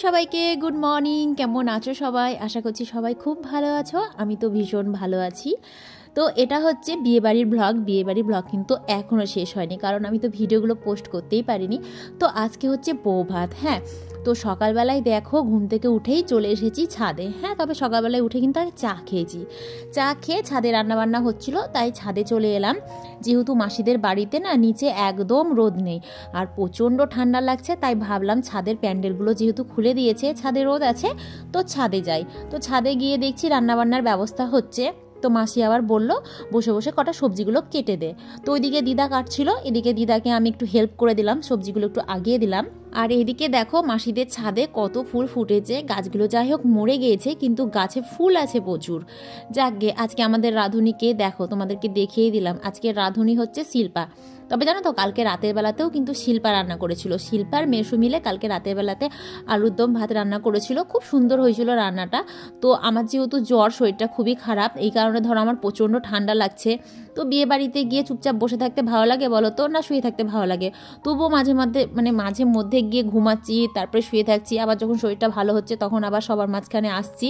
সবাইকে good morning. কেমন আছো সবাই? আশা করছি সবাই খুব ভালো আছো। আমি তো ভীষণ ভালো আছি। তো এটা হচ্ছে বিয়েবাড়ির ব্লগ কিন্তু এখনও শেষ হয়নি, কারণ আমি তো ভিডিওগুলো পোস্ট করতেই পারিনি। তো আজকে হচ্ছে বৌভাত। হ্যাঁ, তো সকালবেলায় দেখো ঘুম থেকে উঠেই চলে এসেছি ছাদে। হ্যাঁ, তবে সকালবেলায় উঠে কিন্তু আগে চা খেয়েছি। চা খেয়ে ছাদে রান্নাবান্না হচ্ছিল, তাই ছাদে চলে এলাম। যেহেতু মাসিদের বাড়িতে না নিচে একদম রোদ নেই আর প্রচণ্ড ঠান্ডা লাগছে, তাই ভাবলাম ছাদের প্যান্ডেলগুলো যেহেতু খুলে দিয়েছে, ছাদে রোদ আছে, তো ছাদে যাই। তো ছাদে গিয়ে দেখছি রান্নাবান্নার ব্যবস্থা হচ্ছে। তো মাসি আবার বললো বসে বসে কটা সবজিগুলো কেটে দে। তো ওইদিকে দিদা কাটছিল, এদিকে দিদাকে আমি একটু হেল্প করে দিলাম, সবজিগুলো একটু আগিয়ে দিলাম। আর এইদিকে দেখো মাসিদের ছাদে কত ফুল ফুটেছে। গাছগুলো যাই হোক মরে গিয়েছে, কিন্তু গাছে ফুল আছে প্রচুর। যাকগে, আজকে আমাদের রাঁধুনিকে দেখো, তোমাদেরকে দেখিয়ে দিলাম। আজকে রাঁধুনি হচ্ছে শিল্পা। তবে জানো তো, কালকে রাতের বেলাতেও কিন্তু শিল্পা রান্না করেছিল। শিল্পার মেসু মিলে কালকে রাতের বেলাতে আলুর দম ভাত রান্না করেছিল, খুব সুন্দর হয়েছিল রান্নাটা। তো আমার যেহেতু জ্বর, শরীরটা খুবই খারাপ, এই কারণে ধরো আমার প্রচণ্ড ঠান্ডা লাগছে। তো বিয়ে বাড়িতে গিয়ে চুপচাপ বসে থাকতে ভালো লাগে বলো তো, না শুয়ে থাকতে ভালো লাগে? তবুও মাঝে মধ্যে গিয়ে ঘুমাচ্ছি, তারপরে শুয়ে থাকছি। আবার যখন শরীরটা ভালো হচ্ছে তখন আবার সবার মাঝখানে আসছি।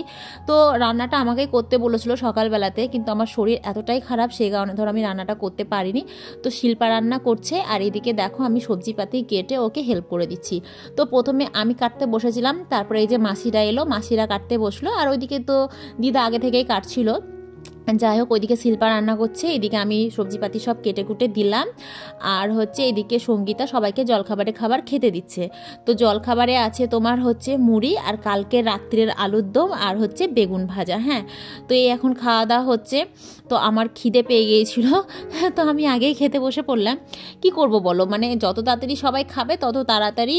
তো রান্নাটা আমাকেই করতে বলেছিল সকালবেলাতে, কিন্তু আমার শরীর এতটাই খারাপ, সেই কারণে ধরো আমি রান্নাটা করতে পারিনি। তো শিল্পা রান্না করছে, আর এদিকে দেখো আমি সবজিপাতি কেটে ওকে হেল্প করে দিচ্ছি। তো প্রথমে আমি কাটতে বসেছিলাম, তারপরে এই যে মাসিরা এলো, মাসিরা কাটতে বসলো, আর ওইদিকে তো দিদা আগে থেকেই কাটছিল। যাই হোক, ওইদিকে শিল্পা রান্না করছে, এদিকে আমি সবজিপাতি সব কেটে কুটে দিলাম। আর হচ্ছে এদিকে সঙ্গীতা সবাইকে খাবার খেতে দিচ্ছে। তো জলখাবারে আছে তোমার হচ্ছে মুড়ি, আর কালকে রাত্রের আলুর দম, আর হচ্ছে বেগুন ভাজা। হ্যাঁ, তো এই এখন খাওয়া দাওয়া হচ্ছে। তো আমার খিদে পেয়ে গিয়েছিল, তো আমি আগেই খেতে বসে পড়লাম। কি করব বলো, যত তাড়াতাড়ি সবাই খাবে তত তাড়াতাড়ি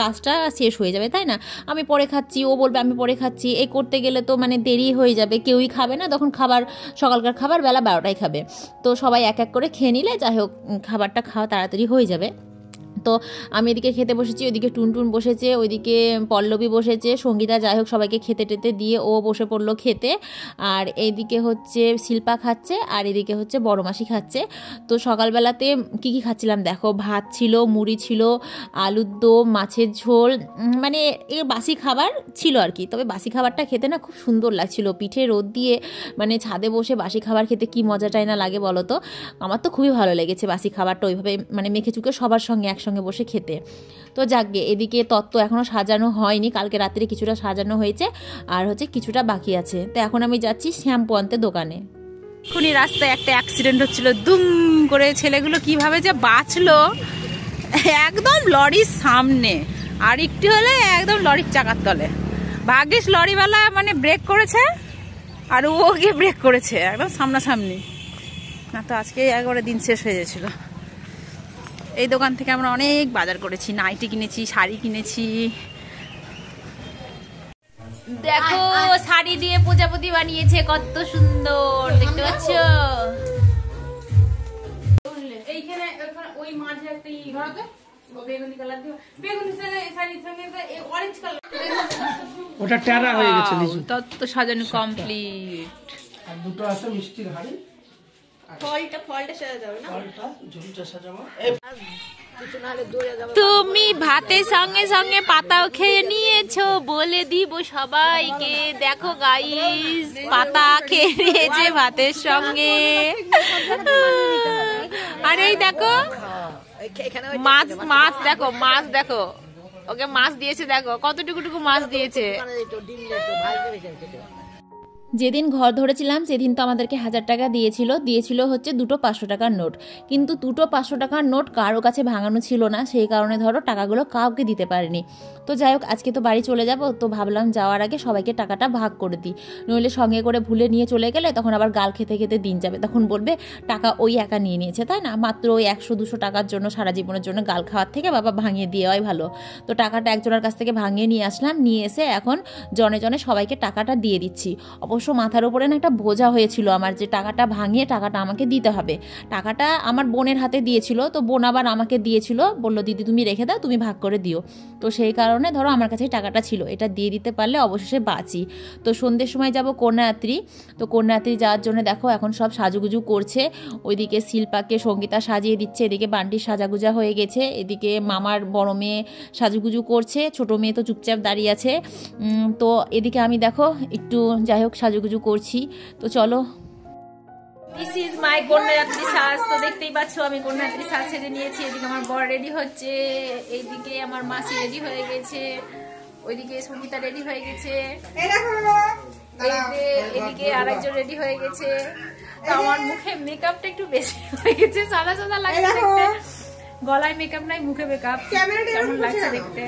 কাজটা শেষ হয়ে যাবে, তাই না? আমি পরে খাচ্ছি, ও বলবে আমি পরে খাচ্ছি, এই করতে গেলে তো দেরি হয়ে যাবে, কেউই খাবে না তখন। সকালকার খাবার বেলা 12টায় খাবে। তো সবাই এক এক করে খেয়ে নিলে যাই হোক খাবারটা খাওয়া তাড়াতাড়ি হয়ে যাবে। তো আমি এদিকে খেতে বসেছি, ওইদিকে টুনটুন বসেছে, ওইদিকে পল্লবী বসেছে, সঙ্গীতা যাই হোক সবাইকে খেতে টেতে দিয়ে ও বসে পড়লো খেতে। আর এইদিকে হচ্ছে শিল্পা খাচ্ছে, আর এদিকে হচ্ছে বড় মাসি খাচ্ছে। তো সকালবেলাতে কি খাচ্ছিলাম দেখো, ভাত ছিল, মুড়ি ছিল, আলুর দম, মাছের ঝোল, এই বাসি খাবার ছিল আর কি। তবে বাসি খাবারটা খেতে না খুব সুন্দর লাগছিল, পিঠে রোদ দিয়ে ছাদে বসে বাসি খাবার খেতে কি মজাটাই না লাগে বলো তো। আমার তো খুবই ভালো লেগেছে বাসি খাবারটা ওইভাবে মেখে চুকে সবার সঙ্গে একসঙ্গে বসে খেতে। তো যাকগে, এদিকে তত্ত্ব এখনও সাজানো হয়নি, কালকে রাত্রে কিছুটা সাজানো হয়েছে, আর হচ্ছে কিছুটা বাকি আছে। তো এখন আমি যাচ্ছি শ্যাম্পু আনতে দোকানে। এখনই রাস্তায় একটা অ্যাক্সিডেন্ট হচ্ছিল, দুম করে ছেলেগুলো কিভাবে যে বাঁচলো, একদম লরির সামনে, আর একটু হলে একদম লরির চাকার তলে। ভাগ্যিস লরিওয়ালা ব্রেক করেছে, আর ও গিয়ে ব্রেক করেছে একদম সামনাসামনি, না তো আজকে একবারে দিন শেষ হয়ে গেছিল। এই দোকান থেকে আমরা অনেক বাজার করেছি, নাইটি কিনেছি, শাড়ি কিনেছি। দেখো শাড়ি দিয়ে প্রজাপতি বানিয়েছে, কত সুন্দর দেখতে পাচ্ছ। এইখানে ওই মাঝে একটা বেগুনি কালার দিয়ে, বেগুনি শাড়ির সঙ্গে অরেঞ্জ কালার, ওটা টেরা হয়ে গেছে। তত্ত্ব সাজানো কমপ্লিট। আর দুটো আছে মিষ্টির হাড়ি, ফলটা সাজা যাবে না, ফলটা ঝুড়িটা সাজাবো। তুমি ভাতের সঙ্গে সঙ্গে পাতাও খেয়ে নিয়েছো বলে দিব সবাইকে। দেখো গাইস, পাতা খেয়ে নিয়েছে ভাতের সঙ্গে। আর এই দেখো মাছ দেখো, মাছ দেখো, ওকে মাছ দিয়েছে, দেখো কতটুকু মাছ দিয়েছে। যেদিন ঘর ধরেছিলাম সেদিন তো আমাদেরকে 1000 টাকা দিয়েছিল হচ্ছে দুটো 500 টাকার নোট। কিন্তু দুটো 500 টাকার নোট কারো কাছে ভাঙানো ছিল না, সেই কারণে ধরো টাকাগুলো কাউকে দিতে পারিনি। তো যাই হোক, আজকে তো বাড়ি চলে যাব, তো ভাবলাম যাওয়ার আগে সবাইকে টাকাটা ভাগ করে দিই, নইলে সঙ্গে করে ভুলে নিয়ে চলে গেলে তখন আবার গাল খেতে খেতে দিন যাবে, তখন বলবে টাকা ওই একা নিয়ে নিয়েছে, তাই না? মাত্র ওই 100-200 টাকার জন্য সারা জীবনের জন্য গাল খাওয়ার থেকে বাবা ভাঙিয়ে দেওয়াই ভালো। তো টাকাটা একজনের কাছ থেকে ভাঙিয়ে নিয়ে আসলাম, নিয়ে এসে এখন জনে জনে সবাইকে টাকাটা দিয়ে দিচ্ছি। অবশ্য অবশ্য মাথার উপরে না একটা বোঝা হয়েছিল আমার, যে টাকাটা ভাঙিয়ে টাকাটা আমাকে দিতে হবে। টাকাটা আমার বোনের হাতে দিয়েছিল, তো বোন আবার আমাকে দিয়েছিল, বললো দিদি তুমি রেখে দাও, তুমি ভাগ করে দিও। তো সেই কারণে ধরো আমার কাছে টাকাটা ছিল, এটা দিয়ে দিতে পারলে অবশেষে বাঁচি। তো সন্ধ্যের সময় যাব কন্যাযাত্রী। তো কন্যাযাত্রী যাওয়ার জন্য দেখো এখন সব সাজুগুজু করছে। ওইদিকে শিল্পাকে সঙ্গীতা সাজিয়ে দিচ্ছে, এদিকে বান্টির সাজাগুজা হয়ে গেছে, এদিকে মামার বড় মেয়ে সাজুগুজু করছে, ছোট মেয়ে তো চুপচাপ দাঁড়িয়ে আছে। তো এদিকে আমি দেখো একটু যাই হোক সাজুগুজু করছি। তো চলো, দিস ইজ মাই কন্যাযাত্রী সাজ। তো দেখতেই পাচ্ছ আমি কন্যাযাত্রী সাজ সেজে নিয়েছি। এদিকে আমার বর রেডি হচ্ছে, এইদিকে আমার মাসি রেডি হয়ে গেছে, ওইদিকে সঙ্গীতা রেডি হয়ে গেছে, এদিকে আরেকজন রেডি হয়ে গেছে। তো আমার মুখে মেকআপটা একটু বেশি হয়ে গেছে, সাদা সাদা লাগছে দেখতে। গলায় মেকআপ নাই, মুখে মেকআপ, কেমন লাগছে দেখতে।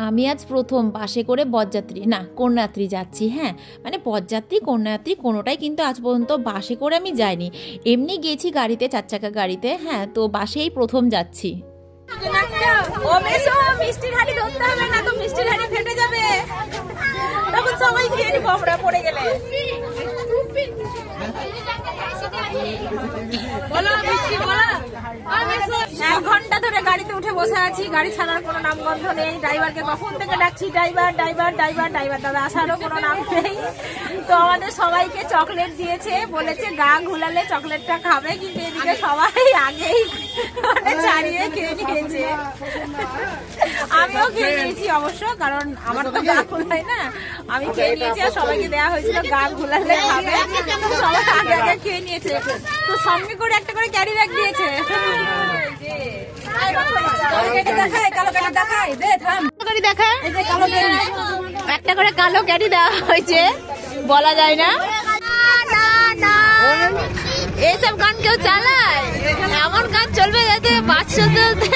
আমি আজ প্রথম বাসে করে বরযাত্রী না কন্যাযাত্রী যাচ্ছি। হ্যাঁ মানে বরযাত্রী কন্যাযাত্রী কোনোটাই কিন্তু আজ পর্যন্ত বাসে করে আমি যাইনি, এমনি গেছি গাড়িতে, 4 চাকা গাড়িতে। হ্যাঁ তো বাসেই প্রথম যাচ্ছি। মিষ্টির হাড়ি ধরতে হবে না তো, মিষ্টির হাড়ি ফেটে যাবে, তখন সবাই খেয়ে নিব আমরা পড়ে গেলে। এক ঘন্টা ধরে গাড়িতে উঠে বসে আছি, গাড়ি ছাড়ার কোনো নাম গন্ধ নেই। ড্রাইভারকে কখন থেকে ডাকছি, ড্রাইভার ড্রাইভার ড্রাইভার ড্রাইভার, দাদা আসারও কোনো নাম নেই। তো আমাদের সবাইকে চকলেট দিয়েছে, বলেছে গা ঘুলালে চকলেটটা খাবে, কিন্তু এদিকে সবাই আগেই ছাড়িয়ে খেয়ে নিয়েছে। আমিও খেয়ে নিয়েছি অবশ্য, কারণ আমার তো গা ঘুলাই না, আমি খেয়ে নিয়েছি আর সবাইকে দেওয়া হয়েছিল গা ঘুলালে খাবে, সবাই আগে আগে খেয়ে নিয়েছে। তো সঙ্গে করে একটা করে ক্যারি ব্যাগ দিয়েছে। একটা করে কালো ক্যারি দেওয়া হয়েছে, বলা যায় না। এইসব গান কেউ চালায়? এমন গান চলবে যাতে বাস চলতে চলতে।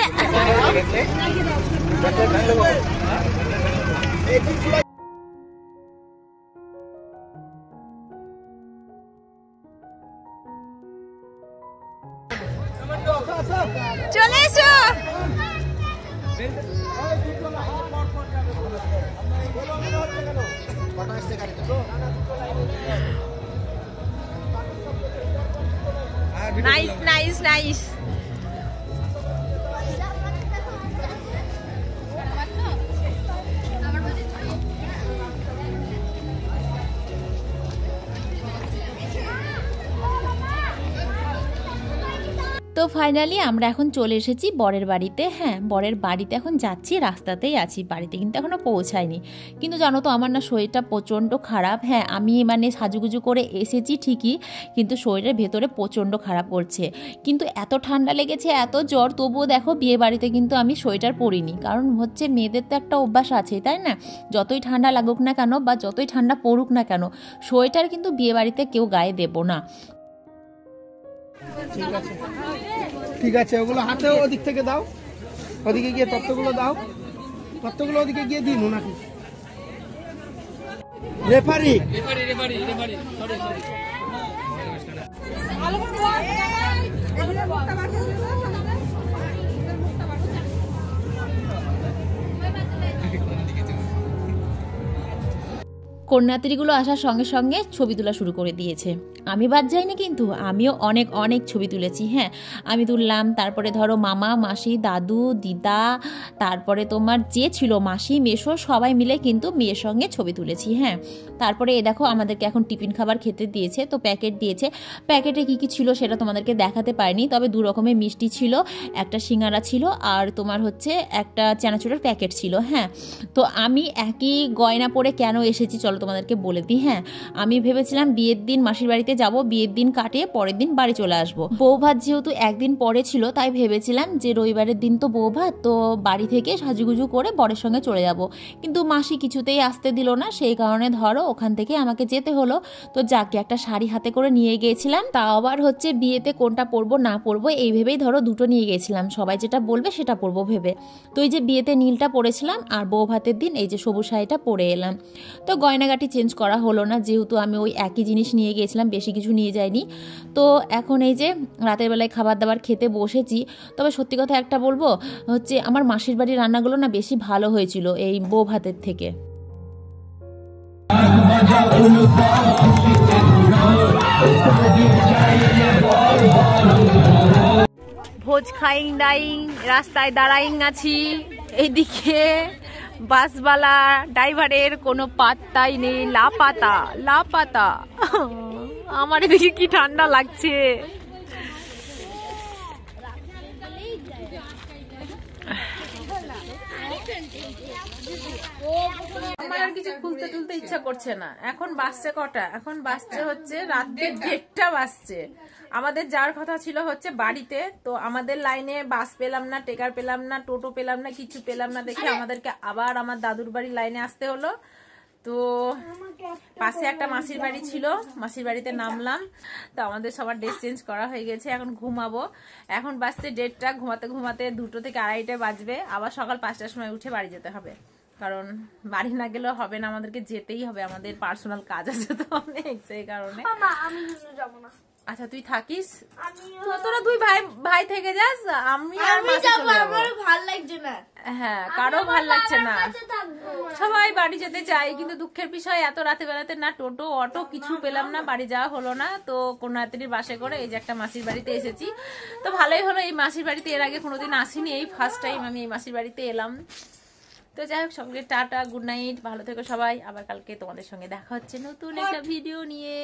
চলে এসো। Nice nice nice. তো ফাইনালি আমরা এখন চলে এসেছি বরের বাড়িতে। হ্যাঁ বরের বাড়িতে এখন যাচ্ছি, রাস্তাতেই আছি, বাড়িতে কিন্তু এখনও পৌঁছায়নি। কিন্তু জানো তো আমার না শরীরটা প্রচণ্ড খারাপ। হ্যাঁ আমি মানে সাজুগুজু করে এসেছি ঠিকই, কিন্তু শরীরের ভেতরে প্রচণ্ড খারাপ করছে। কিন্তু এত ঠান্ডা লেগেছে, এত জ্বর, তবুও দেখো বিয়ে বাড়িতে কিন্তু আমি সোয়েটার পরিনি, কারণ হচ্ছে মেয়েদের তো একটা অভ্যাস আছে তাই না, যতই ঠান্ডা লাগুক না কেন বা যতই ঠান্ডা পড়ুক না কেন, সোয়েটার কিন্তু বিয়ে বাড়িতে কেউ গায়ে দেবো না। ঠিক আছে, ওগুলো হাতে ওদিক থেকে দাও, ওদিকে গিয়ে তত্ত্বগুলো দাও, তত্ত্বগুলো ওদিকে গিয়ে দিন নাকি। Referee referee referee referee sorry sorry. কন্যাযাত্রীগুলো আসার সঙ্গে সঙ্গে ছবি তোলা শুরু করে দিয়েছে। আমি বাদ যাইনি, কিন্তু আমিও অনেক অনেক ছবি তুলেছি। হ্যাঁ আমি তুললাম, তারপরে ধরো মামা মাসি দাদু দিদা, তারপরে তোমার যে ছিল মাসি মেশো, সবাই মিলে কিন্তু মেয়ের সঙ্গে ছবি তুলেছি। হ্যাঁ তারপরে এ দেখো আমাদেরকে এখন টিফিন খাবার খেতে দিয়েছে, তো প্যাকেট দিয়েছে। প্যাকেটে কী কী ছিল সেটা তোমাদেরকে দেখাতে পারিনি, তবে 2 রকমের মিষ্টি ছিল, একটা সিঙ্গারা ছিল, আর তোমার হচ্ছে একটা চানাচুরের প্যাকেট ছিল। হ্যাঁ তো আমি একই গয়না পরে কেন এসেছি চলো তোমাদেরকে বলে দিই। হ্যাঁ, আমি ভেবেছিলাম বিয়ের দিন মাসির বাড়িতে যাব, বিয়ের দিন কাটিয়ে পরের দিন বাড়ি চলে আসবো। বউ ভাত যেহেতু একদিন পরে ছিল, তাই ভেবেছিলাম যে রবিবারের দিন তো বউ ভাত, তো বাড়ি থেকে সাজুগুজু করে বরের সঙ্গে চলে যাব। কিন্তু মাসি কিছুতেই আসতে দিল না, সেই কারণে ধরো ওখান থেকে আমাকে যেতে হলো। তো যাকে একটা শাড়ি হাতে করে নিয়ে গিয়েছিলাম, তা আবার হচ্ছে বিয়েতে কোনটা পরবো না পরবো এই ভেবেই ধরো দুটো নিয়ে গেছিলাম, সবাই যেটা বলবে সেটা পরবো ভেবে। তো এই যে বিয়েতে নীলটা পরেছিলাম আর বউ ভাতের দিন এই যে সবুজ শাড়িটা পরে এলাম। তো গয়নাগাটি চেঞ্জ করা হলো না, যেহেতু আমি ওই একই জিনিস নিয়ে গিয়েছিলাম, বেশি কিছু নিয়ে যাইনি। তো এখন এই যে রাতের বেলায় খাবার দাবার খেতে বসেছি। তবে সত্যি কথা একটা বলবো, হচ্ছে আমার মাসির বাড়ির রান্নাগুলো না বেশি ভালো হয়েছিল এই বউ ভাতের থেকে। ভোজ খাইং দাইং রাস্তায় দাঁড়াইং আছি, এইদিকে বাসওয়ালা ড্রাইভারের কোনো পাত্তাই নেই, লাপাতা লাপাতা। আমার এদিকে কি ঠান্ডা লাগছে। আমার আর কিছু খুলতে তুলতে ইচ্ছা করছে না। এখন বাসছে কটা? এখন বাসছে হচ্ছে রাত্রে 1:30 বাজছে। আমাদের যাওয়ার কথা ছিল হচ্ছে বাড়িতে, তো আমাদের লাইনে বাস পেলাম না, টেকার পেলাম না, টোটো পেলাম না, কিছু পেলাম না দেখে আমাদেরকে আবার আমার দাদুর বাড়ির লাইনে আসতে হলো। তো পাশে একটা মাসির বাড়ি ছিল, মাসির বাড়িতে নামলাম। তো আমাদের সবার ড্রেস চেঞ্জ করা হয়ে গেছে, এখন ঘুমাবো। এখন বাজছে 1:30, ঘুমাতে ঘুমাতে 2টো থেকে 2:30 বাজবে। আবার সকাল 5টার সময় উঠে বাড়ি যেতে হবে, কারণ বাড়ি না গেলেও হবে না, আমাদেরকে যেতেই হবে, আমাদের পার্সোনাল কাজ আছে তো অনেক, সেই কারণে। যাবো না। আচ্ছা তুই থাকিস, তোরা দুই ভাই থেকে যাস, আমি আর মাসি যাবো, চলে যাবো। আমার ভালো লাগছে না। হ্যাঁ, কারো ভাল লাগছে না, সবাই বাড়ি যেতে চাই, কিন্তু দুঃখের বিষয় এত রাতে বেলাতে না টোটো অটো কিছু পেলাম না, বাড়ি যাওয়া হলো না। তো কোন রাত্রির বাসে করে এই যে একটা মাসির বাড়িতে এসেছি। তো ভালোই হলো, এই মাসির বাড়িতে এর আগে কোনোদিন আসিনি, এই ফার্স্ট টাইম আমি এই মাসির বাড়িতে এলাম। তো যাই হোক, সঙ্গে টাটা, গুড নাইট, ভালো থেকো সবাই। আবার কালকে তোমাদের সঙ্গে দেখা হচ্ছে নতুন একটা ভিডিও নিয়ে।